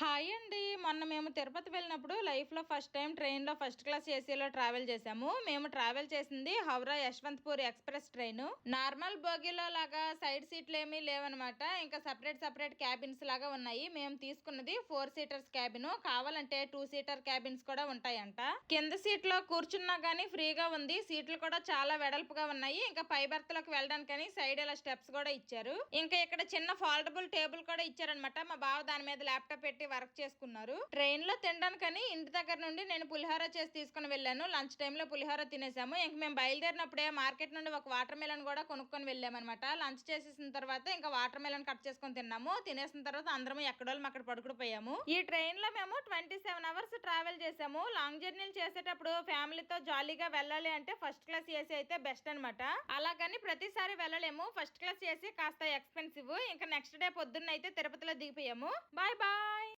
Hi అండి. మొన్న మేము తిరుపతి వెళ్ళినప్పుడు లైఫ్లో ఫస్ట్ టైం ట్రైన్లో ఫస్ట్ క్లాస్ ఏసీలో ట్రావెల్ చేసాము. మేము ట్రావెల్ చేసింది Howrah Yesvantpur express train. Normal బోగీలో లాగా సైడ్ సీట్లు ఏమీ లేవనమాట. ఇంకా సపరేట్ క్యాబిన్స్ లాగా ఉన్నాయి. మేము తీసుకున్నది 4 సీటర్స్ క్యాబిన్. కావాలంటే 2 సీటర్ క్యాబిన్స్ కూడా ఉంటాయంట. కింద సీట్ లో కూర్చున్నా గానీ ఫ్రీగా ఉంది. సీట్లు కూడా చాలా వెడల్పుగా ఉన్నాయి. ఇంకా పై బెర్త్ లోకి వెళ్ళడానికని సైడ్ ఇలా స్టెప్స్ కూడా ఇచ్చారు. ఇంకా ఇక్కడ చిన్న ఫోల్డబుల్ టేబుల్ కూడా ఇచ్చారనమాట. మా బావ దాని మీద ల్యాప్టాప్ పెట్టి వర్క్ చేసుకున్నారు. ట్రైన్ లో తినడానికని ఇంటి దగ్గర నుండి నేను పులిహోర చేసి తీసుకుని వెళ్ళాను. లంచ్ టైమ్ లో పులిహోర తినేసాము. ఇంక మేము బయలుదేరినప్పుడే మార్కెట్ నుండి ఒక వాటర్ మెలన్ కూడా కొనుక్కొని వెళ్ళామన్నమాట. లంచ్ చేసేసిన తర్వాత ఇంకా వాటర్ మెలన్ కట్ చేసుకొని తిన్నాము. తినేసిన తర్వాత అందరం ఎక్కడోళ్ళం అక్కడ పడుకుడిపోయాము. ఈ ట్రైన్ లో మేము 27 అవర్స్ ట్రావెల్ చేసాము. లాంగ్ జర్నీలు చేసేటప్పుడు ఫ్యామిలీతో జాలీగా వెళ్ళాలి అంటే ఫస్ట్ క్లాస్ ఏసీ అయితే బెస్ట్ అనమాట. అలాగని ప్రతిసారి వెళ్ళలేము. ఫస్ట్ క్లాస్ ఏసీ కాస్త ఎక్స్పెన్సివ్. ఇంకా నెక్స్ట్ డే పొద్దున్న అయితే తిరుపతిలో దిగిపోయాము. Bye bye.